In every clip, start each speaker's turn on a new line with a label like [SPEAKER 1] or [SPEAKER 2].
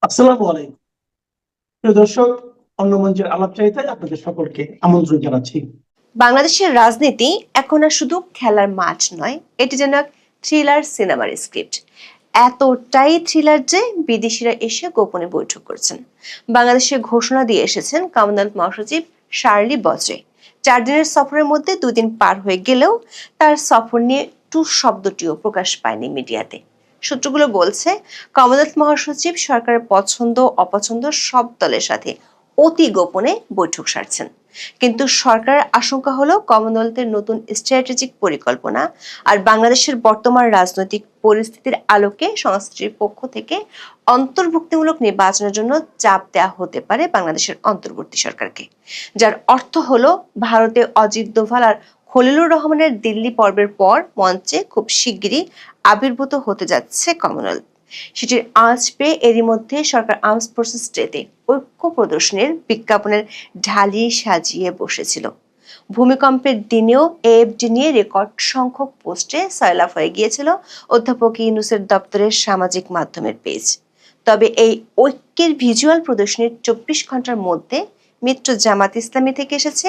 [SPEAKER 1] আসসালামু আলাইকুম। প্রিয় দর্শক, অন্য মঞ্চের আলাপচারিতায় আপনাদের সকলকে আমন্ত্রণ জানাচ্ছি।
[SPEAKER 2] বাংলাদেশের রাজনীতি এখন আর শুধু খেলার মাঠ নয়, এটি যেন এক থ্রিলার সিনেমার স্ক্রিপ্ট। এতটাই থ্রিলার যে বিদেশিরা এসে গোপনে বৈঠক করছেন। বাংলাদেশে ঘোষণা দিয়ে এসেছেন কমনওয়েলথ মহাসচিব শার্লি বচে। 4 দিনের সফরের মধ্যে 2 দিন পার হয়ে গেলেও তার সফর নিয়ে টু শব্দটিও প্রকাশ পায়নি মিডিয়াতে। সূত্রগুলো বলছে, কমনওয়েলথ মহাসচিব সরকারের পছন্দ অপছন্দ সব দলের সাথে অতি গোপনে বৈঠক সারছেন। কিন্তু সরকারের আশঙ্কা হলো কমনওয়েলথের নতুন স্ট্র্যাটেজিক পরিকল্পনা আর বাংলাদেশের বর্তমান রাজনৈতিক পরিস্থিতির আলোকে সংস্থাটির পক্ষ থেকে অন্তর্ভুক্তিমূলক নির্বাচনের জন্য চাপ দেওয়া হতে পারে বাংলাদেশের অন্তর্বর্তী সরকারকে। যার অর্থ হলো ভারতে অজিত দোভাল আর খলিলুর রহমানের দিল্লি পর্বের পর মঞ্চে খুব শিগগিরই আবির্ভূত হতে যাচ্ছে কমনওয়েলথ। সেটির আঁচ পেয়ে এরই মধ্যে সরকার আর্মস ফোর্সেস ডেতে ঐক্য প্রদর্শনের বিজ্ঞাপনের ঢালি সাজিয়ে বসেছিল। ভূমিকম্পের দিনেও এএফডি নিয়ে রেকর্ড সংখ্যক পোস্টে সয়লাভ হয়ে গিয়েছিল অধ্যাপক ইউনূসের দপ্তরের সামাজিক মাধ্যমের পেজ। তবে এই ঐক্যের ভিজুয়াল প্রদর্শনীর 24 ঘন্টার মধ্যে মিত্র জামাত ইসলামী থেকে এসেছে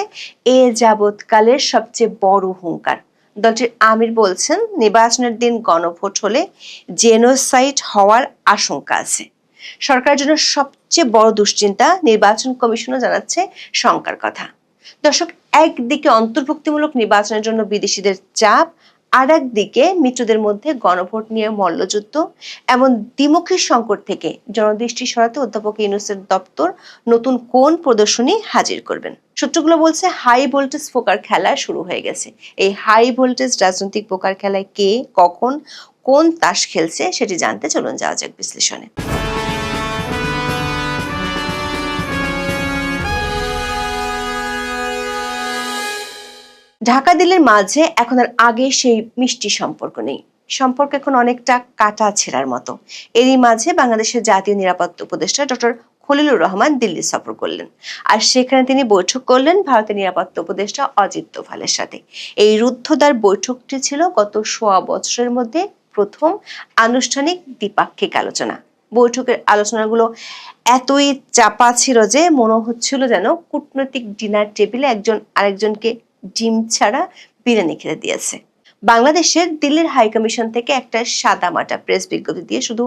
[SPEAKER 2] এ যাবৎকালের সবচেয়ে বড় হুঙ্কার। দলটির আমির বলছেন, নির্বাচনের দিন গণভোট হলে জেনোসাইড হওয়ার আশঙ্কা আছে। সরকারের জন্য সবচেয়ে বড় দুশ্চিন্তা, নির্বাচন কমিশনও জানাচ্ছে শঙ্কার কথা। দর্শক, একদিকে অন্তর্ভুক্তিমূলক নির্বাচনের জন্য বিদেশিদের চাপ, আর একদিকে মিত্রদের মধ্যে গণভোট নিয়ে মল্লযুদ্ধ। এমন দ্বিমুখী সংকট থেকে জনদৃষ্টি সরাতে অধ্যাপক ইউনূসের দপ্তর নতুন কোন প্রদর্শনী হাজির করবেন। সূত্রগুলো বলছে, হাই ভোল্টেজ পোকার খেলা শুরু হয়ে গেছে। এই হাই ভোল্টেজ রাজনৈতিক পোকার খেলায় কে কখন কোন তাস খেলছে সেটি জানতে চলুন যাওয়া যাক বিশ্লেষণে। ঢাকা দিল্লির মাঝে এখন আর আগে সেই মিষ্টি সম্পর্ক নেই। সম্পর্ক এখন অনেকটা কাটা ছেঁড়ার মতো। এরই মাঝে বাংলাদেশের জাতীয় নিরাপত্তা উপদেষ্টা ডক্টর খলিলুর রহমান দিল্লি সফর করলেন। আর সেখানে তিনি বৈঠক করলেন ভারতের নিরাপত্তা উপদেষ্টা অজিত দোভালের সাথে। এই রুদ্ধদ্বার বৈঠকটি ছিল গত 1.25 বছরের মধ্যে প্রথম আনুষ্ঠানিক দ্বিপাক্ষিক আলোচনা। বৈঠকের আলোচনাগুলো এতই চাপা ছিল যে মনে হচ্ছিল যেন কূটনৈতিক ডিনার টেবিলে একজন আরেকজনকে ডিম ছাড়া বিরিয়ানি খেতে দিয়েছে। বাংলাদেশের দিল্লির হাইকমিশন থেকে একটা সাদামাটা প্রেস বিজ্ঞপ্তি দিয়ে শুধু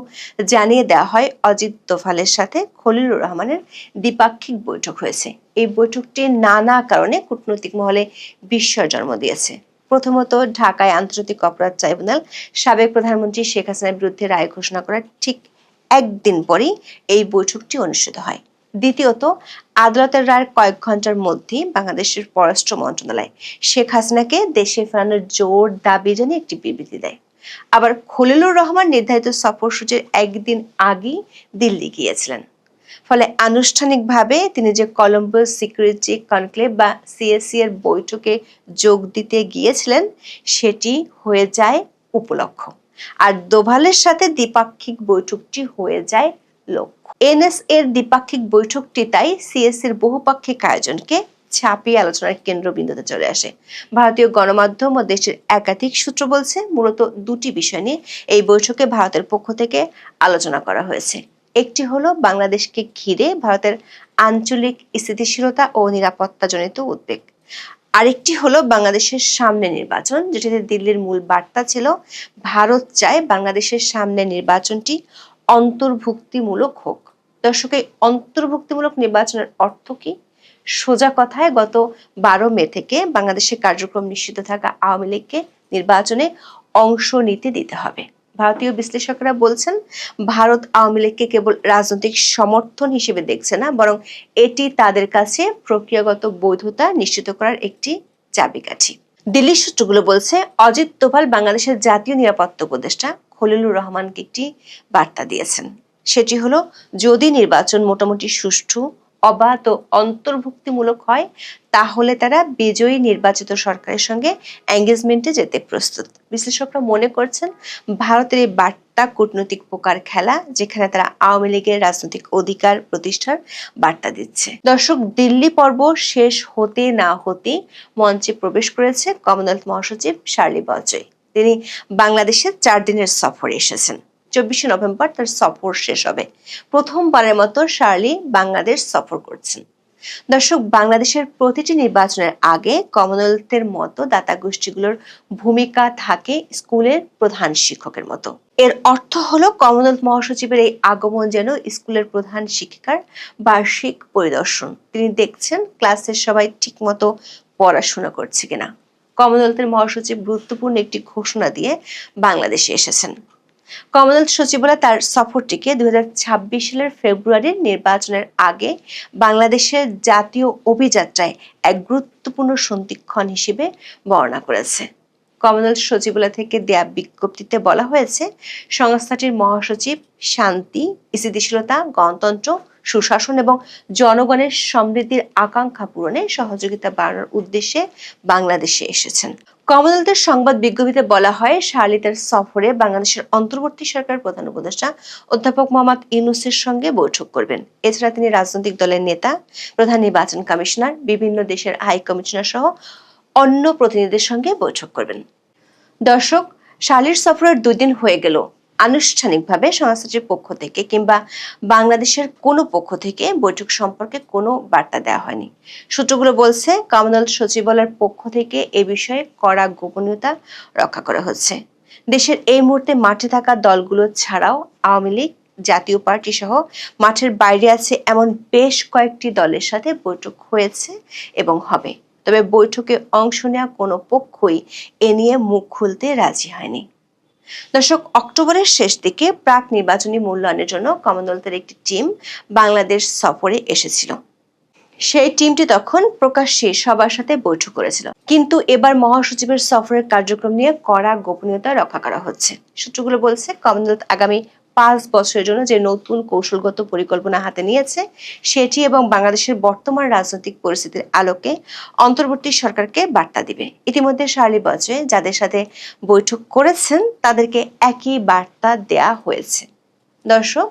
[SPEAKER 2] জানিয়ে দেওয়া হয় অজিত দোভালের সাথে খলিলুর রহমানের দ্বিপাক্ষিক বৈঠক হয়েছে। এই বৈঠকটি নানা কারণে কূটনৈতিক মহলে বিস্ময়ের জন্ম দিয়েছে। প্রথমত, ঢাকায় আন্তর্জাতিক অপরাধ ট্রাইব্যুনাল সাবেক প্রধানমন্ত্রী শেখ হাসিনার বিরুদ্ধে রায় ঘোষণা করার ঠিক একদিন পরেই এই বৈঠকটি অনুষ্ঠিত হয়। দ্বিতীয়ত, আদালতের রায়ের কয়েক ঘন্টার মধ্যেই বাংলাদেশের পররাষ্ট্র মন্ত্রণালয় শেখ হাসিনাকে দেশে ফেরানোর জোর দাবি জানিয়ে একটি বিবৃতি দেয়। আবার খলিলুর রহমান নির্ধারিত সফরসূচির একদিন আগেই দিল্লি গিয়েছিলেন। ফলে আনুষ্ঠানিকভাবে তিনি যে কলম্বো সিকিউরিটি কনক্লেভ বা সিএসসি এর বৈঠকে যোগ দিতে গিয়েছিলেন সেটি হয়ে যায় উপলক্ষ। আর দোভালের সাথে দ্বিপাক্ষিক বৈঠকটি হয়ে যায় লক্ষ্য। এনএসএ এর দ্বিপাক্ষিক বৈঠকটি তাই সিএসসির বহুপাক্ষিক আয়োজনকে ছাপিয়ে আলোচনার কেন্দ্রবিন্দুতে চলে আসে। ভারতীয় গণমাধ্যম ও দেশের একাধিক সূত্র বলছে, মূলত দুটি বিষয় নিয়ে এই বৈঠকে ভারতের পক্ষ থেকে আলোচনা করা হয়েছে। একটি হলো বাংলাদেশকে ঘিরে ভারতের আঞ্চলিক স্থিতিশীলতা ও নিরাপত্তাজনিত উদ্বেগ। আরেকটি হলো বাংলাদেশের সামনে নির্বাচন, যেটিতে দিল্লির মূল বার্তা ছিল ভারত চায় বাংলাদেশের সামনে নির্বাচনটি অন্তর্ভুক্তিমূলক হোক। দর্শক, এই অন্তর্ভুক্তিমূলক নির্বাচনের অর্থ কি? সোজা কথায়, গত 12 মে থেকে বাংলাদেশের কার্যক্রম নিষিদ্ধ থাকা আওয়ামী লীগকে নির্বাচনে অংশ নিতে দিতে হবে। ভারতীয় বিশ্লেষকরা বলছেন, ভারত আওয়ামী লীগকে কেবল রাজনৈতিক সমর্থন হিসেবে দেখছে না, বরং এটি তাদের কাছে প্রক্রিয়াগত বৈধতা নিশ্চিত করার একটি চাবিকাঠি। দিল্লির সূত্রগুলো বলছে, অজিত দোভাল বাংলাদেশের জাতীয় নিরাপত্তা উপদেষ্টা খলিলুর রহমানকে একটি বার্তা দিয়েছেন। সেটি হলো, যদি নির্বাচন মোটামুটি সুষ্ঠু, অবাধ ও অন্তর্ভুক্তিমূলক হয় তাহলে তারা বিজয়ী নির্বাচিত সরকারের সঙ্গে এঙ্গেজমেন্টে যেতে প্রস্তুত। বিশ্লেষকরা মনে করছেন, ভারতের এই বার্তা কূটনৈতিক পোকার খেলা, যেখানে তারা আওয়ামী লীগের রাজনৈতিক অধিকার প্রতিষ্ঠার বার্তা দিচ্ছে। দর্শক, দিল্লি পর্ব শেষ হতে না হতে মঞ্চে প্রবেশ করেছে কমনওয়েলথ মহাসচিব শার্লি বচে। তিনি বাংলাদেশের 4 দিনের সফরে এসেছেন। 24 নভেম্বর তার সফর শেষ হবে। প্রথমবারের মতো শার্লি বাংলাদেশ সফর করছেন। দর্শক, বাংলাদেশের প্রতিটি নির্বাচনের আগে কমনওয়েলথের মতো দাতা গোষ্ঠীগুলোর ভূমিকা থাকে স্কুলের প্রধান শিক্ষকের মতো। এর অর্থ হলো কমনওয়েলথ মহাসচিবের এই আগমন যেন স্কুলের প্রধান শিক্ষিকার বার্ষিক পরিদর্শন। তিনি দেখছেন ক্লাসের সবাই ঠিকমতো পড়াশোনা করছে কিনা। কমনওয়েলথের মহাসচিব গুরুত্বপূর্ণ একটি ঘোষণা দিয়ে বাংলাদেশে এসেছেন। কমনওয়েলথ সচিবালয় তার সফরটিকে 2026 সালের ফেব্রুয়ারির নির্বাচনের আগে বাংলাদেশের জাতীয় অভিযাত্রায় এক গুরুত্বপূর্ণ সন্ধিক্ষণ হিসেবে বর্ণনা করেছে। কমনওয়েলথ সচিবালয় থেকে দেয়া বিজ্ঞপ্তিতে বলা হয়েছে, সংস্থাটির মহাসচিব শান্তি, স্থিতিশীলতা, গণতন্ত্র, সুশাসন এবং জনগণের সমৃদ্ধির আকাঙ্ক্ষা পূরণে সহযোগিতা বাড়ানোর উদ্দেশ্যে বাংলাদেশে এসেছেন। কমনওয়েলথের সংবাদ বিজ্ঞপ্তিতে বলা হয়, শার্লি তার সফরে বাংলাদেশের অন্তর্বর্তী সরকারের প্রধান উপদেষ্টা অধ্যাপক মোহাম্মদ ইউনূসের সঙ্গে বৈঠক করবেন। এছাড়া তিনি রাজনৈতিক দলের নেতা, প্রধান নির্বাচন কমিশনার, বিভিন্ন দেশের হাই কমিশনার সহ অন্য প্রতিনিধিদের সঙ্গে বৈঠক করবেন। দর্শক, শার্লির সফরের 2 দিন হয়ে গেল আনুষ্ঠানিকভাবে সংস্থাটির পক্ষ থেকে কিংবা বাংলাদেশের কোনো পক্ষ থেকে বৈঠক সম্পর্কে কোনো বার্তা দেওয়া হয়নি। সূত্রগুলো বলছে, কমনওয়েলথ সচিবালয়ের পক্ষ থেকে এ বিষয়ে কড়া গোপনীয়তা রক্ষা করা হচ্ছে। দেশের এই মুহূর্তে মাঠে থাকা দলগুলো ছাড়াও আওয়ামী লীগ, জাতীয় পার্টি সহ মাঠের বাইরে আছে এমন বেশ কয়েকটি দলের সাথে বৈঠক হয়েছে এবং হবে। তবে বৈঠকে অংশ নেওয়া কোনো পক্ষই এ নিয়ে মুখ খুলতে রাজি হয়নি। দর্শক, অক্টোবরের শেষ দিকে প্রাক নির্বাচনী মূল্যায়নের জন্য কমনওয়েলথের একটি টিম বাংলাদেশ সফরে এসেছিল। সেই টিমটি তখন প্রকাশ্যে সবার সাথে বৈঠক করেছিল, কিন্তু এবার মহাসচিবের সফরের কার্যক্রম নিয়ে কড়া গোপনীয়তা রক্ষা করা হচ্ছে। সূত্রগুলো বলছে, কমনওয়েলথ আগামী 5 বছরের জন্য যে নতুন কৌশলগত পরিকল্পনা হাতে নিয়েছে সেটি এবং বাংলাদেশের বর্তমান রাজনৈতিক পরিস্থিতির আলোকে অন্তর্বর্তী সরকারকে বার্তা দিবে। ইতিমধ্যে শার্লি বলছে, যাদের সাথে বৈঠক করেছেন তাদেরকে একই বার্তা দেয়া হয়েছে। দর্শক,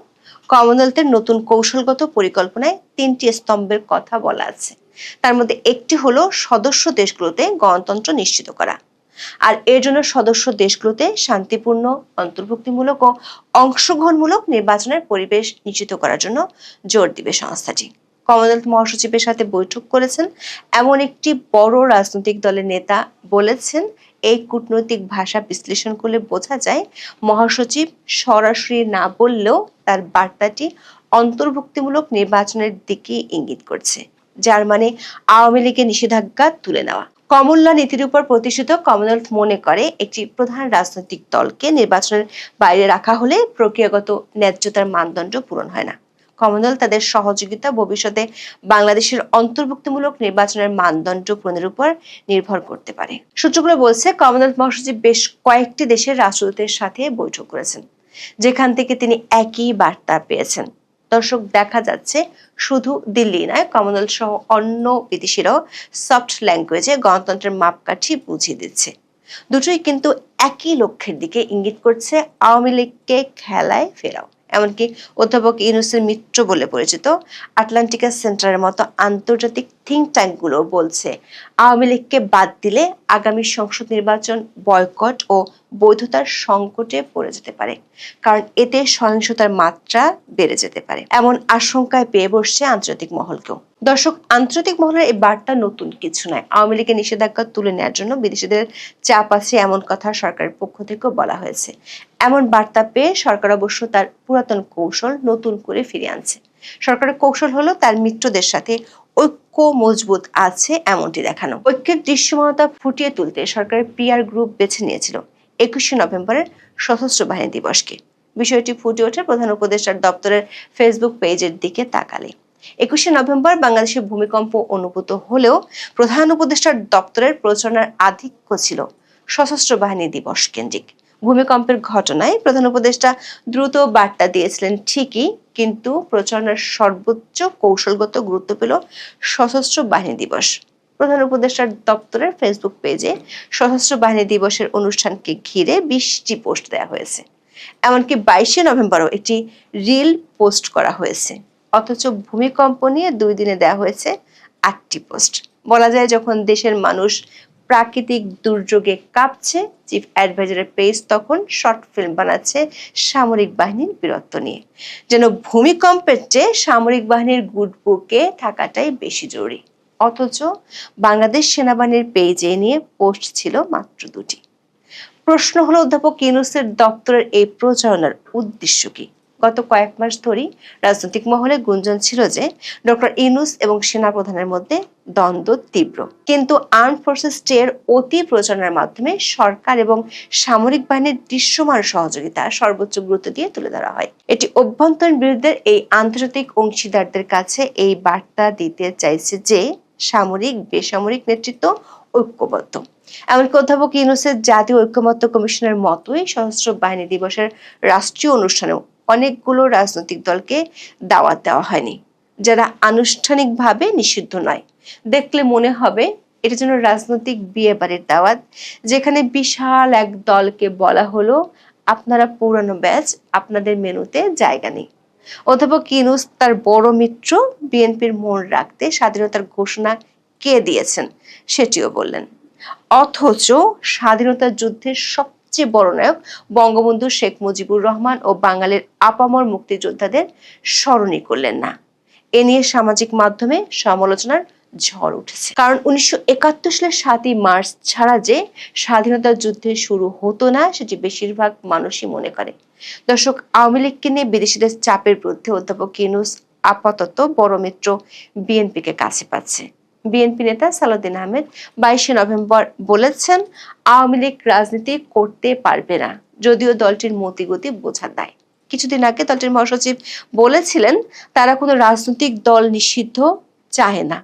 [SPEAKER 2] কমনওয়েলথের নতুন কৌশলগত পরিকল্পনায় 3টি স্তম্ভের কথা বলা আছে। তার মধ্যে একটি হলো সদস্য দেশগুলোতে গণতন্ত্র নিশ্চিত করা, আর এর জন্য সদস্য দেশগুলোতে শান্তিপূর্ণ, অন্তর্ভুক্তিমূলক ও অংশগ্রহণমূলক নির্বাচনের পরিবেশ নিশ্চিত করার জন্য জোর দিবে সংস্থাটি। কমনওয়েলথ মহাসচিবের সাথে বৈঠক করেছেন এমন একটি বড় রাজনৈতিক দলের নেতা বলেছেন, এই কূটনৈতিক ভাষা বিশ্লেষণ করলে বোঝা যায় মহাসচিব সরাসরি না বললেও তার বার্তাটি অন্তর্ভুক্তিমূলক নির্বাচনের দিকে ইঙ্গিত করছে, যার মানে আওয়ামী লীগের নিষেধাজ্ঞা তুলে নেওয়া। কমন ল নীতির উপর প্রতিষ্ঠিত কমনওয়েলথ মনে করে, একটি প্রধান রাজনৈতিক দলকে নির্বাচনের বাইরে রাখা হলে প্রক্রিয়াগত ন্যায্যতার মানদণ্ড পূরণ হয় না। কমনওয়েলথ তাদের সহযোগিতা ভবিষ্যতে বাংলাদেশের অন্তর্ভুক্তিমূলক নির্বাচনের মানদণ্ড পূরণের উপর নির্ভর করতে পারে। সূত্রগুলো বলছে, কমনওয়েলথ মহাসচিব বেশ কয়েকটি দেশের রাষ্ট্রদূতের সাথে বৈঠক করেছেন, যেখান থেকে তিনি একই বার্তা পেয়েছেন। দর্শক, দেখা যাচ্ছে শুধু দিল্লি নয়, কমনওয়েলথ সহ অন্য বিদেশিরাও সফট ল্যাঙ্গুয়েজে গণতন্ত্রের মাপকাঠি বুঝিয়ে দিচ্ছে। দুটোই কিন্তু একই লক্ষ্যের দিকে ইঙ্গিত করছে, আওয়ামী লীগকে খেলায় ফেরাও। এমনকি অধ্যাপক ইউনূসের মিত্র বলে পরিচিত আটলান্টিকা সেন্টারের মতো আন্তর্জাতিক থিঙ্ক ট্যাঙ্কগুলো বলছে, আওয়ামী লীগকে বাদ দিলে আগামী সংসদ নির্বাচন বয়কট ও বৈধতার সংকটে পড়ে যেতে পারে, কারণ এতে সহিংসতার মাত্রা বেড়ে যেতে পারে। এমন আশঙ্কায় পেয়ে বসছে আন্তর্জাতিক মহলকেও। দর্শক, আন্তর্জাতিক মহলের এই বার্তা নতুন কিছু নয়। আওয়ামী লীগের নিষেধাজ্ঞা তুলে নেওয়ার জন্য বিদেশিদের চাপ আছে এমন কথা সরকারের পক্ষ থেকেও বলা হয়েছে। এমন বার্তা পেয়ে সরকার অবশ্য তার পুরাতন কৌশল নতুন করে ফিরিয়ে আনছে। সরকারের কৌশল হলো তার মিত্রদের সাথে ঐক্য মজবুত আছে এমনটি দেখানো। ঐক্যের দৃশ্যমানতা ফুটিয়ে তুলতে সরকারের পিআর গ্রুপ বেছে নিয়েছিল 21শে নভেম্বরের সশস্ত্র বাহিনী দিবসকে। বিষয়টি ফুটে ওঠে প্রধান উপদেষ্টার দপ্তরের ফেসবুক পেজের দিকে তাকালে। 21শে নভেম্বর বাংলাদেশে ভূমিকম্প অনুভূত হলেও প্রধান উপদেষ্টার দপ্তরের প্রচারণার আধিক্য ছিল সশস্ত্র বাহিনী দিবস কেন্দ্রিক। ভূমিকম্পের ঘটনায় প্রধান উপদেষ্টা দ্রুত বার্তা দিয়েছিলেন ঠিকই, কিন্তু প্রচারণার সর্বোচ্চ কৌশলগত গুরুত্ব পেল সশস্ত্র বাহিনী দিবস। প্রধান উপদেষ্টার দপ্তরের ফেসবুক পেজে সশস্ত্র বাহিনী দিবসের অনুষ্ঠানকে ঘিরে 20টি পোস্ট দেওয়া হয়েছে। এমনকি 22শে নভেম্বরও একটি রিল পোস্ট করা হয়েছে। অথচ ভূমিকম্প নিয়ে 2 দিনে দেওয়া হয়েছে 8টি পোস্ট। বলা যায়, যখন দেশের মানুষ প্রাকৃতিক দুর্যোগে কাঁপছে, চিফ অ্যাডভাইজারের পেজ তখন শর্ট ফিল্ম বানাচ্ছে সামরিক বাহিনীর বীরত্ব নিয়ে। যেন ভূমিকম্পের চেয়ে সামরিক বাহিনীর গুডবুকে থাকাটাই বেশি জরুরি। অথচ বাংলাদেশ সেনাবাহিনীর পেজে নিয়ে পোস্ট ছিল মাত্র 2টি। প্রশ্ন হলো, অধ্যাপক ইউনূসের দপ্তরের এই প্রচারণার উদ্দেশ্য কি? গত কয়েক মাস ধরেই রাজনৈতিক মহলে গুঞ্জন ছিল যে ডক্টর ইউনূস এবং সেনাপ্রধানের মধ্যে দ্বন্দ্ব তীব্র, কিন্তু আর্ম ফোর্সেস এর অতি প্রচারণার মাধ্যমে সরকার এবং সামরিক বাহিনীর দৃশ্যমান সহযোগিতা সর্বোচ্চ গুরুত্ব দিয়ে তুলে ধরা হয়। এটি অভ্যন্তরীণ বিরোধীদের এই আন্তর্জাতিক অংশীদারদের কাছে এই বার্তা দিতে চাইছে যে সামরিক বেসামরিক নেতৃত্ব ঐক্যবদ্ধ। এমনকি অধ্যাপক ইউনূসের জাতীয় ঐকমত্য কমিশনের মতোই সশস্ত্র বাহিনী দিবসের রাষ্ট্রীয় অনুষ্ঠানেও অনেকগুলো রাজনৈতিক দলকে দাওয়াত দেওয়া হয়নি, যারা আনুষ্ঠানিকভাবে নিষিদ্ধ নয়। দেখলে মনে হবে এটা যেন রাজনৈতিক বিয়ে বাড়ির দাওয়াত, যেখানে বিশাল এক দলকে বলা হলো, আপনারা পুরানো ব্যাচ, আপনাদের মেনুতে জায়গা নেই। অধ্যাপক ইউনূস তার বড় মিত্র বিএনপির মন রাখতে স্বাধীনতার ঘোষণা কে দিয়েছেন সেটিও বললেন। অথচ স্বাধীনতা যুদ্ধের সবচেয়ে বড় নায়ক বঙ্গবন্ধু শেখ মুজিবুর রহমান ও বাঙালির আপামর মুক্তিযোদ্ধাদের স্মরণই করলেন না। এ নিয়ে সামাজিক মাধ্যমে সমালোচনার ঝড় উঠেছে। কারণ 1971 সালের 7ই মার্চ ছাড়া যে স্বাধীনতা যুদ্ধে শুরু হতো না, সেটি বেশিরভাগ মানুষই মনে করে। দর্শক, আওয়ামী লীগকে নিয়ে বিদেশিদের চাপের বিরুদ্ধে অধ্যাপক ইউনূস আপাতত বড় মিত্র বিএনপিকে কাছে পাচ্ছে। বিএনপি নেতা সালাউদ্দিন আহমেদ 22 নভেম্বর বলেছেন, আওয়ামী লীগ রাজনীতি করতে পারবে না, যদিও দলটির মতিগতি বোঝা দেয়। কিছুদিন আগে দলটির মহাসচিব বলেছিলেন তারা কোনো রাজনৈতিক দল নিষিদ্ধ চায় না।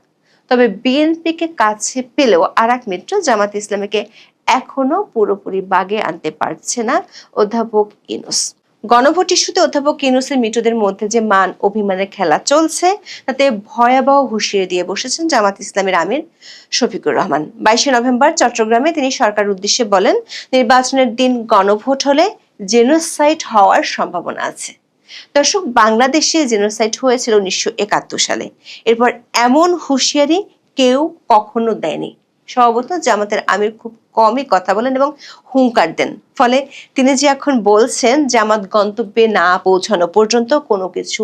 [SPEAKER 2] তবে বিএনপিকে কাছে পেলেও আর এক মিত্র জামাত ইসলামীকে এখনো পুরোপুরি বাগে আনতে পারছে না অধ্যাপক ইউনূস। গণভোট ইস্যুতে অধ্যাপক ইউনূসের মিত্রদের মধ্যে যে মান অভিমানের খেলা চলছে, তাতে ভয়াবহ হুঁশিয়ারি দিয়ে বসেছেন জামাত ইসলামের আমির শফিকুর রহমান। 22 নভেম্বর চট্টগ্রামে তিনি সরকার উদ্দেশ্যে বলেন, নির্বাচনের দিন গণভোট হলে জেনোসাইড হওয়ার সম্ভাবনা আছে। দর্শক, বাংলাদেশে জেনোসাইড হয়েছিল 1971 সালে। এরপর এমন হুঁশিয়ারি কেউ কখনো দেয়নি। সম্ভবত জামাতের আমির খুব কমই কথা বলেন এবং হুঙ্কার দেন। ফলে তিনি যে এখন বলছেন জামাত গন্তব্যে না পৌঁছানো পর্যন্ত কোনো কিছু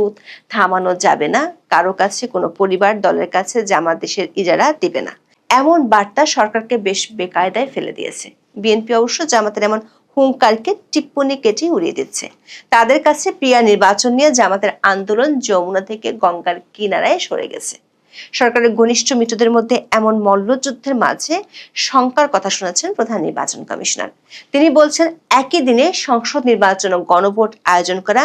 [SPEAKER 2] থামানো যাবে না, কারো কাছে, কোনো পরিবার দলের কাছে জামাত দেশের ইজারা দিবে না, এমন বার্তা সরকারকে বেশ বেকায়দায় ফেলে দিয়েছে। বিএনপি অবশ্য জামাতের এমন হুঙ্কারকে টিপ্পনি কেটে উড়িয়ে দিচ্ছে। তাদের কাছে প্রিয়া নির্বাচন নিয়ে জামাতের আন্দোলন যমুনা থেকে গঙ্গার কিনারায় সরে গেছে। সরকারের ঘনিষ্ঠ মিত্রদের মধ্যে এমন মল্লযুদ্ধের মাঝে শঙ্কার কথা শোনাচ্ছেন প্রধান নির্বাচন কমিশনার। তিনি বলছেন, একই দিনে সংসদ নির্বাচন ও গণভোট আয়োজন করা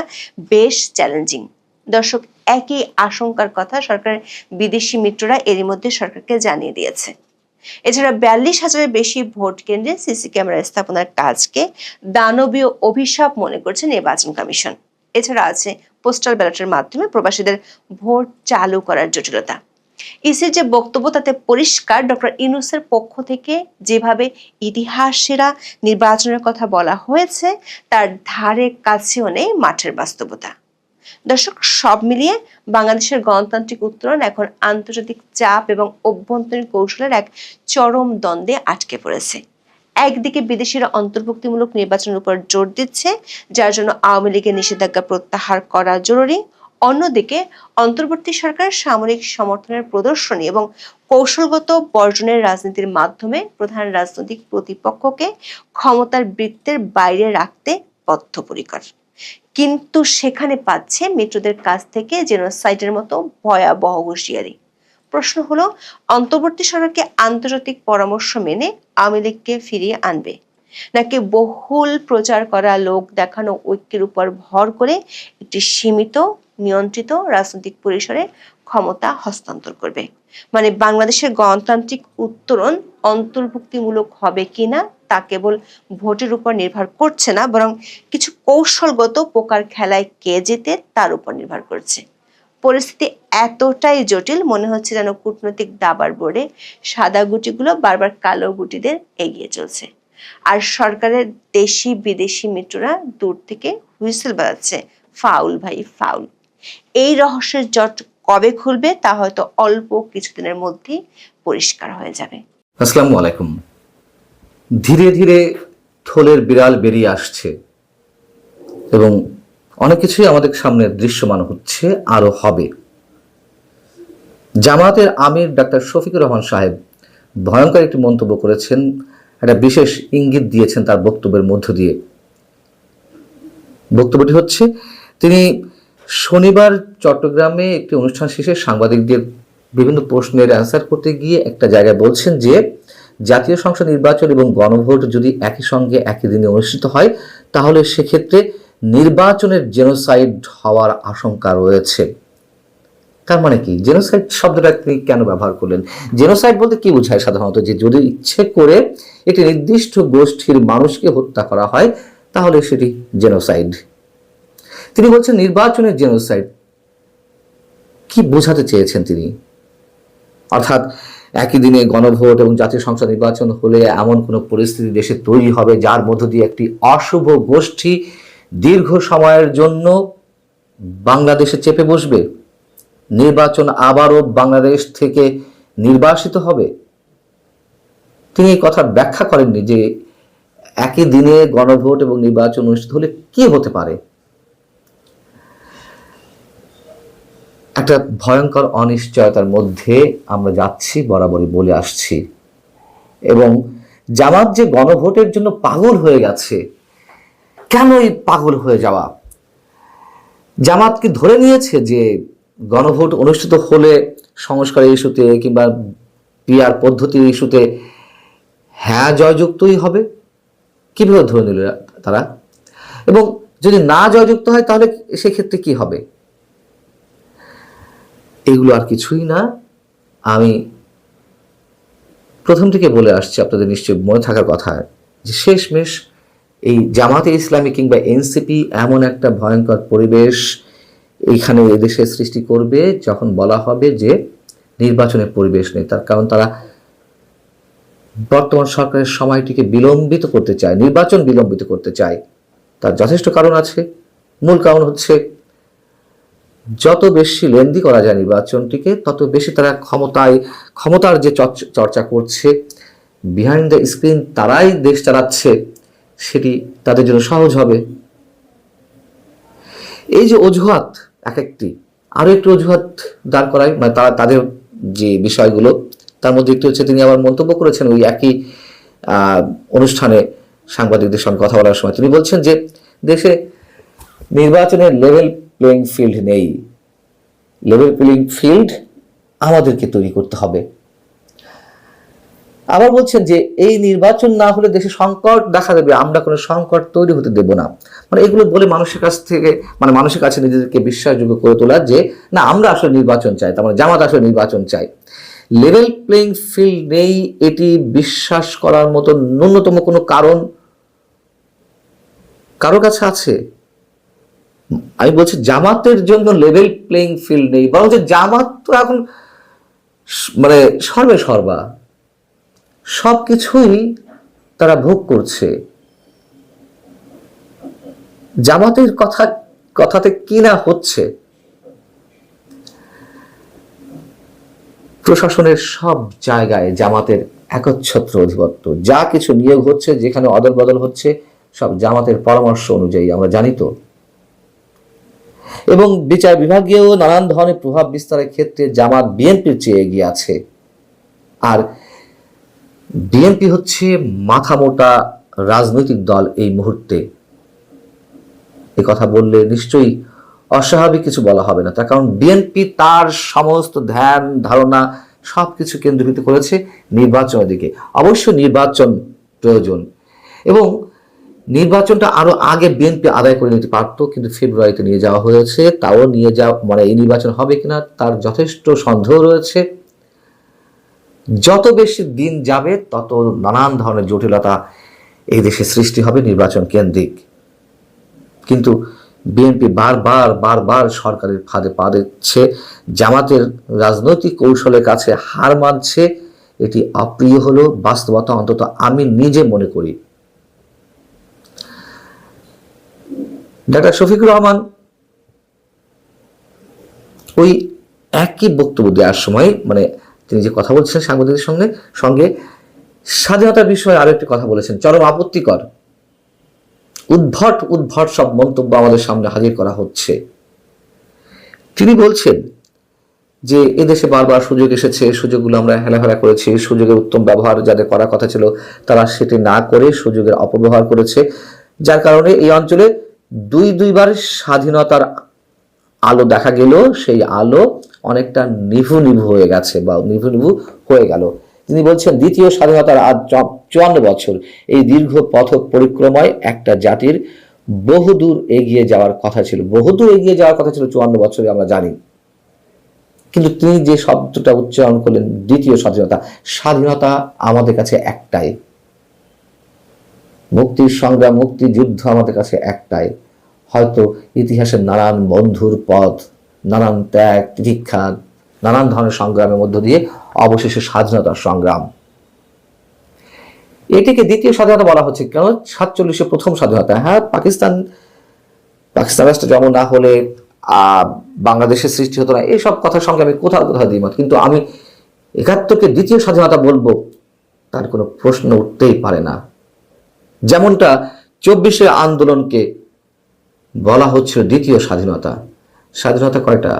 [SPEAKER 2] বেশ চ্যালেঞ্জিং। দর্শক, একই আশঙ্কার কথা সরকারের বিদেশি মিত্ররা এরই মধ্যে সরকারকে জানিয়ে দিয়েছে। এছাড়া 42,000-এর বেশি ভোট কেন্দ্রে সিসি ক্যামেরা স্থাপনার কাজকে দানবীয় অভিশাপ মনে করছে নির্বাচন কমিশন। এছাড়া আছে পোস্টাল ব্যালটের মাধ্যমে প্রবাসীদের ভোট চালু করার জটিলতা। ইসির যে বক্তব্য তাতে পরিষ্কার, ডক্টর ইউনূসের পক্ষ থেকে যেভাবে ইতিহাস সেরা নির্বাচনের কথা বলা হয়েছে, তার ধারে কাছেও নেই মাঠের বাস্তবতা। দর্শক, সব মিলিয়ে বাংলাদেশের গণতান্ত্রিক উত্তরণ এখন আন্তর্জাতিক চাপ এবং অভ্যন্তরীণ কৌশলের এক চরম দ্বন্দ্বে আটকে পড়েছে। একদিকে বিদেশিরা অন্তর্ভুক্তিমূলক নির্বাচনের উপর জোর দিচ্ছে, যার জন্য আওয়ামী লীগের নিষেধাজ্ঞা প্রত্যাহার করা জরুরি। অন্যদিকে অন্তর্বর্তী সরকার সামরিক সমর্থনের প্রদর্শনী এবং কৌশলগত বর্জনের রাজনীতির মাধ্যমে প্রধান রাজনৈতিক প্রতিপক্ষকে ক্ষমতার বৃত্তের বাইরে রাখতে বদ্ধপরিকর। কিন্তু সেখানে পাচ্ছে মিত্রদের কাছ থেকে জেনোসাইডের মতো ভয়াবহ হুঁশিয়ারি। প্রশ্ন হলো, অন্তর্বর্তী সরকারকে আন্তর্জাতিক পরামর্শ মেনে আওয়ামী লীগকে ফিরিয়ে আনবে, নাকি বহুল প্রচার করা লোক দেখানো ঐক্যের উপর ভর করে একটি সীমিত নিয়ন্ত্রিত রাজনৈতিক পরিসরে ক্ষমতা হস্তান্তর করবে? মানে বাংলাদেশের গণতান্ত্রিক উত্তরণ অন্তর্ভুক্তিমূলক হবে কিনা তা কেবল ভোটের উপর নির্ভর করছে না, বরং কিছু কৌশলগত পোকার খেলায় কে জেতে তার উপর নির্ভর করছে। পরিস্থিতি এতটাই জটিল, মনে হচ্ছে যেন কূটনৈতিক দাবার বোর্ডে সাদা গুটিগুলো বারবার কালো গুটিদের এগিয়ে চলছে, আর সরকারের দেশি বিদেশি মিত্ররা দূর থেকে হুইসেল বাজাচ্ছে, ফাউল ভাই ফাউল। এই রহস্যের জট কবে খুলবে তা হয়তো অল্প কিছুদিনের মধ্যেই পরিষ্কার হয়ে যাবে।
[SPEAKER 3] আসসালামু আলাইকুম। ধীরে ধীরে থলের বিড়াল বেরিয়ে আসছে এবং অনেক কিছুই আমাদের সামনে দৃশ্যমান হচ্ছে, আরো হবে। জামায়াতের আমির ডাক্তার শফিকুর রহমান সাহেব ভয়ঙ্কর একটি মন্তব্য করেছেন, একটা বিশেষ ইঙ্গিত দিয়েছেন তার বক্তব্যের মধ্য দিয়ে। বক্তব্যটি হচ্ছে, তিনি শনিবার চট্টগ্রামে একটি অনুষ্ঠান শেষে সাংবাদিকদের বিভিন্ন প্রশ্নের অ্যান্সার করতে গিয়ে একটা জায়গায় বলছেন যে জাতীয় সংসদ নির্বাচন এবং গণভোট যদি একই সঙ্গে একই দিনে অনুষ্ঠিত হয় তাহলে সেক্ষেত্রে নির্বাচনের জেনোসাইড হওয়ার আশঙ্কা রয়েছে। তার মানে কি? জেনোসাইড শব্দটা তিনি কেন ব্যবহার করলেন? জেনোসাইড বলতে কি বোঝায় সাধারণত? যে যদি ইচ্ছে করে একটি নির্দিষ্ট গোষ্ঠীর মানুষকে হত্যা করা হয় তাহলে সেটি জেনোসাইড। তিনি বলছেন নির্বাচনের জেনোসাইড। কি বোঝাতে চেয়েছেন তিনি? অর্থাৎ একই দিনে গণভোট এবং জাতীয় সংসদ নির্বাচন হলে এমন কোনো পরিস্থিতি দেশে তৈরি হবে যার মধ্য দিয়ে একটি অশুভ গোষ্ঠী দীর্ঘ সময়ের জন্য বাংলাদেশে চেপে বসবে, নির্বাচন আবারও বাংলাদেশ থেকে নির্বাসিত হবে। তিনি এই কথার ব্যাখ্যা করেননি যে একই দিনে গণভোট এবং নির্বাচন অনুষ্ঠিত হলে কি হতে পারে। একটা ভয়ঙ্কর অনিশ্চয়তার মধ্যে আমরা যাচ্ছি, বরাবরই বলে আসছি। এবং জামাত যে গণভোটের জন্য পাগল হয়ে গেছে, কেন এই পাগল হয়ে যাওয়া? জামাত কি ধরে নিয়েছে যে গণভোট অনুষ্ঠিত হলে সংস্কারের ইস্যুতে কিংবা পিআর পদ্ধতির ইস্যুতে হ্যাঁ জয়যুক্তই হবে? কিভাবে ধরে নিল তারা? এবং যদি না জয়যুক্ত হয় তাহলে সেক্ষেত্রে কি হবে? এগুলো আর কিছুই না। আমি প্রথম থেকে বলে আসছি, আপনাদের নিশ্চয়ই মনে থাকার কথা, যে শেষমেশ এই জামাতে ইসলামী কিংবা এনসিপি এমন একটা ভয়ঙ্কর পরিবেশ এইখানে এদেশে সৃষ্টি করবে যখন বলা হবে যে নির্বাচনের পরিবেশ নেই। তার কারণ তারা বর্তমান সরকারের সময়টিকে বিলম্বিত করতে চায়, নির্বাচন বিলম্বিত করতে চায়। তার যথেষ্ট কারণ আছে। মূল কারণ হচ্ছে যত বেশি লেন্দি করা যায় নির্বাচনটিকে তত বেশি তারা ক্ষমতার যে চর্চা করছে, বিহাইন্ড দ্য স্ক্রিন তারাই দেশ চালাচ্ছে, সেটি তাদের জন্য সহজ হবে। এই যে অজুহাত এক একটি, আরো একটি অজুহাত দাঁড় করায়, মানে তাদের যে বিষয়গুলো, তার মধ্যে একটি হচ্ছে তিনি আবার মন্তব্য করেছেন ওই একই অনুষ্ঠানে সাংবাদিকদের সঙ্গে কথা বলার সময় তিনি বলছেন যে দেশে নির্বাচনের লেভেল প্লেইং ফিল্ড নেই, লেভেল প্লেইং ফিল্ড আমাদেরকে তৈরি করতে হবে। আবার বলছেন যে এই নির্বাচন না হলে দেশে সংকট দেখা দেবে, আমরা কোনো সংকট তৈরি হতে দেব না। মানে এগুলো বলে মানুষের কাছ থেকে, মানে মানুষের কাছে নিজেদেরকে বিশ্বাসযোগ্য করে তোলা যে না আমরা আসলে নির্বাচন চাই, তার মানে জামাত আসলে নির্বাচন চাই। লেভেল প্লেইং ফিল্ড নেই এটি বিশ্বাস করার মতো ন্যূনতম কোনো কারণ কারো কাছে আছে? আমি বলছি জামাতের জন্য লেভেল প্লেইং ফিল্ড নেই, বরং যে জামাত তো এখন মানে সর্বে সর্বা সবকিছুই তারা ভোগ করছে। জামাতের কথাতে কি না হচ্ছে, প্রশাসনের সব জায়গায় জামাতের একচ্ছত্র অধিপত্য। যা কিছু নিয়োগ হচ্ছে, যেখানে অদল বদল হচ্ছে, সব জামাতের পরামর্শ অনুযায়ী, আমরা জানি তো। এবং বিচার বিভাগীয় নানান ধরনের প্রভাব বিস্তারের ক্ষেত্রে জামাত বিএনপির চেয়ে এগিয়ে আছে। আর বিএনপি হচ্ছে মাথা মোটা রাজনৈতিক দল এই মুহূর্তে। এ কথা বললে নিশ্চয়ই অস্বাভাবিক কিছু বলা হবে না, তার কারণ বিএনপি তার সমস্ত ধ্যান ধারণা সবকিছু কেন্দ্রীভূত করেছে নির্বাচনের দিকে। অবশ্য নির্বাচন প্রয়োজন এবং নির্বাচনটা আরো আগে বিএনপি আদায় করে নিতে পারতো, কিন্তু ফেব্রুয়ারিতে নিয়ে যাওয়া হয়েছে। তাও নিয়ে যাওয়া মানে এই নির্বাচন হবে কিনা তার যথেষ্ট সন্দেহ রয়েছে। যত বেশি দিন যাবে তত নানান ধরনের জটিলতা এই দেশে সৃষ্টি হবে নির্বাচন কেন্দ্রিক। কিন্তু বিএনপি বারবার সরকারের ফাঁদে পা দিচ্ছে, জামাতের রাজনৈতিক কৌশলের কাছে হার মানছে। এটি অপ্রিয় হলো বাস্তবতা, অন্তত আমি নিজে মনে করি। ডাক্তার শফিকুর রহমান ওই একই বক্তব্য দেওয়ার সময়, মানে তিনি যে কথা বলছেন সাংবাদিকদের সঙ্গে স্বাধীনতার বিষয়ে আরো একটি কথা বলেছেন, চরম আপত্তিকর, উদ্ভট উদ্ভট সব মন্তব্য আমাদের সামনে হাজির করা হচ্ছে। তিনি বলছেন যে এদেশে বারবার সুযোগ এসেছে, সুযোগগুলো আমরা হেলাফেলা করেছি, সুযোগের উত্তম ব্যবহার যাদের করার কথা ছিল তারা সেটি না করে সুযোগের অপব্যবহার করেছে, যার কারণে এই অঞ্চলে দুইবার স্বাধীনতার আলো দেখা গেল, সেই আলো অনেকটা নিভু নিভু হয়ে গেছে বা নিভু নিভু হয়ে গেল। তিনি বলছেন দ্বিতীয় স্বাধীনতার আজ 54 বছর, এই দীর্ঘ পথ পরিক্রমায় একটা জাতির বহুদূর এগিয়ে যাওয়ার কথা ছিল, বহুদূর এগিয়ে যাওয়ার কথা ছিল 54 বছরে, আমরা জানি। কিন্তু তিনি যে শব্দটা উচ্চারণ করলেন, দ্বিতীয় স্বাধীনতা, স্বাধীনতা আমাদের কাছে একটাই, মুক্তির সংগ্রাম, মুক্তির যুদ্ধ আমাদের কাছে একটাই। হয়তো ইতিহাসের নানান বন্ধুর পথ, নানান ত্যাগ তিতিক্ষা, নানান ধরনের সংগ্রামের মধ্য দিয়ে অবশেষে স্বাধীনতার সংগ্রাম, এটিকে দ্বিতীয় স্বাধীনতা বলা হচ্ছে। কেন? 47-এ প্রথম স্বাধীনতা। হ্যাঁ, পাকিস্তান রাষ্ট্র জন্ম না হলে বাংলাদেশের সৃষ্টি হতো না, এইসব কথার সঙ্গে আমি কোথাও দ্বিমত, কিন্তু আমি 71-কে দ্বিতীয় স্বাধীনতা বলবো তার কোনো প্রশ্ন উঠতেই পারে না। যেমনটা 24-এর আন্দোলনকে বলা হচ্ছে দ্বিতীয় স্বাধীনতা। স্বাধীনতা কয়টা?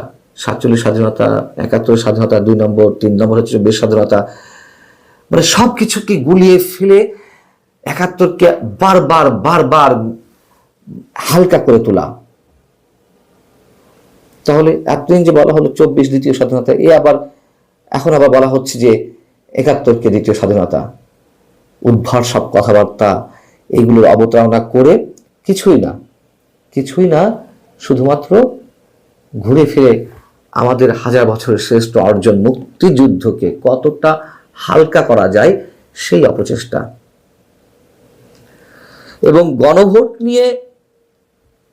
[SPEAKER 3] 47 স্বাধীনতা, 71 স্বাধীনতা, 2 নম্বর, 3 নম্বর হচ্ছে 24 স্বাধীনতা। মানে সবকিছুকে গুলিয়ে ফেলে 71-কে বারবার বারবার হালকা করে তোলা। তাহলে এতদিন যে বলা হলো 24 দ্বিতীয় স্বাধীনতা, এখন আবার বলা হচ্ছে যে 71-কে দ্বিতীয় স্বাধীনতা। উদ্ভট সব কথাবার্তা, এইগুলোর অবতারণা করে কিছুই না, শুধুমাত্র ঘুরে ফিরে আমাদের হাজার বছরের শ্রেষ্ঠ অর্জন মুক্তিযুদ্ধকে কতটা হালকা করা যায় সেই অপচেষ্টা। এবং গণভোট নিয়ে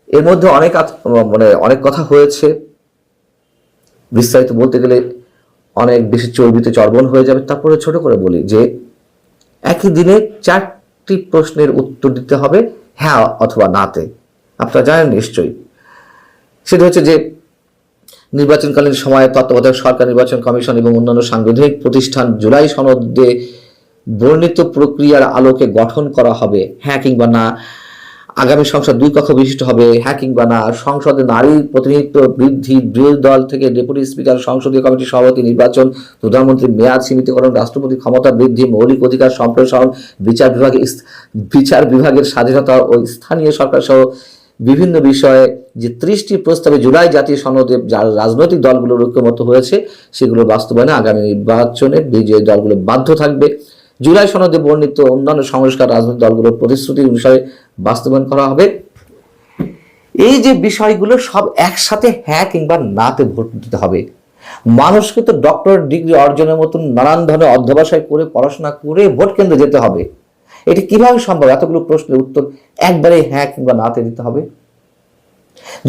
[SPEAKER 3] এর মধ্যে অনেক কথা হয়েছে, বিস্তারিত বলতে গেলে অনেক বেশি চর্বিতে চর্বণ হয়ে যাবে। তারপরে ছোট করে বলি যে একই দিনে 4টি প্রশ্নের উত্তর দিতে হবে হ্যাঁ অথবা নাতে। আপনারা জানেন নিশ্চয়ই, সেটা হচ্ছে যে নির্বাচনকালীন সময়ে তত্ত্বাবধায়ক সরকার, নির্বাচন কমিশন এবং অন্যান্য সাংবিধানিক প্রতিষ্ঠান জুলাই সনদে বর্ণিত প্রক্রিয়ার আলোকে গঠন করা হবে, হ্যাঁ কিংবা না। আগামী সংসদ 2 কক্ষ বিশিষ্ট হবে, হ্যাঁ কিংবা না। সংসদে নারী প্রতিনিধিত্ব বৃদ্ধি, বিরোধী দল থেকে ডেপুটি স্পিকার, সংসদীয় কমিটির সভাপতি নির্বাচন, প্রধানমন্ত্রীর মেয়াদ সীমিতকরণ, রাষ্ট্রপতির ক্ষমতা বৃদ্ধি, মৌলিক অধিকার সম্প্রসারণ, বিচার বিভাগের স্বাধীনতা ও স্থানীয় সরকার সহ বিভিন্ন বিষয়ে যে 30টি প্রস্তাবে জুলাই জাতীয় সনদে যার রাজনৈতিক দলগুলোর ঐক্যমত হয়েছে সেগুলো বাস্তবায়নে আগামী নির্বাচনে বিজয়ী দলগুলো বাধ্য থাকবে। জুলাই সনদে বর্ণিত অন্যান্য সংস্কার রাজনৈতিক দলগুলোর প্রতিশ্রুতি অনুসারে বাস্তবায়ন করা হবে। এই যে বিষয়গুলো সব একসাথে হ্যাঁ কিংবা নাতে ভোট দিতে হবে। মানুষকে তো ডক্টর ডিগ্রি অর্জনের মতন নানান ধরনের অধ্যবসায় করে পড়াশোনা করে ভোট কেন্দ্রে যেতে হবে। এটি কিভাবে সম্ভব? এতগুলো প্রশ্নের উত্তর একবারে হ্যাঁ কিংবা নাতে দিতে হবে।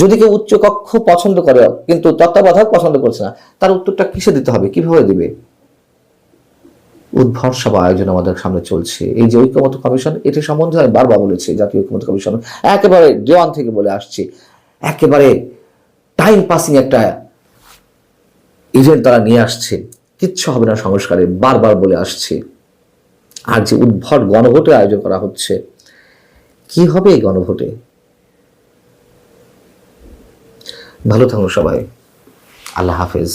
[SPEAKER 3] যদি কেউ উচ্চ কক্ষ পছন্দ করে কিন্তু তত্ত্বাবধায়ক পছন্দ করছে না, তার উত্তরটা কিসে দিতে হবে, কিভাবে দিবে? উদ্ভট সব আয়োজন আমাদের সামনে চলছে। এই যে ঐক্যমত্য কমিশন, এটি সম্বন্ধে আমি বারবার বলেছি, জাতীয় ঐক্যমত্য কমিশন একেবারে দেওয়ান থেকে বলে আসছি, একেবারে টাইম পাসিং একটা ইভেন্ট তারা নিয়ে আসছে, কিচ্ছু হবে না সংস্কারে, বারবার বলে আসছে। আর যে উদ্ভট গণভোটের আয়োজন করা হচ্ছে, কি হবে এই গণভোটে? ভালো থাকুন সবাই, আল্লাহ হাফেজ।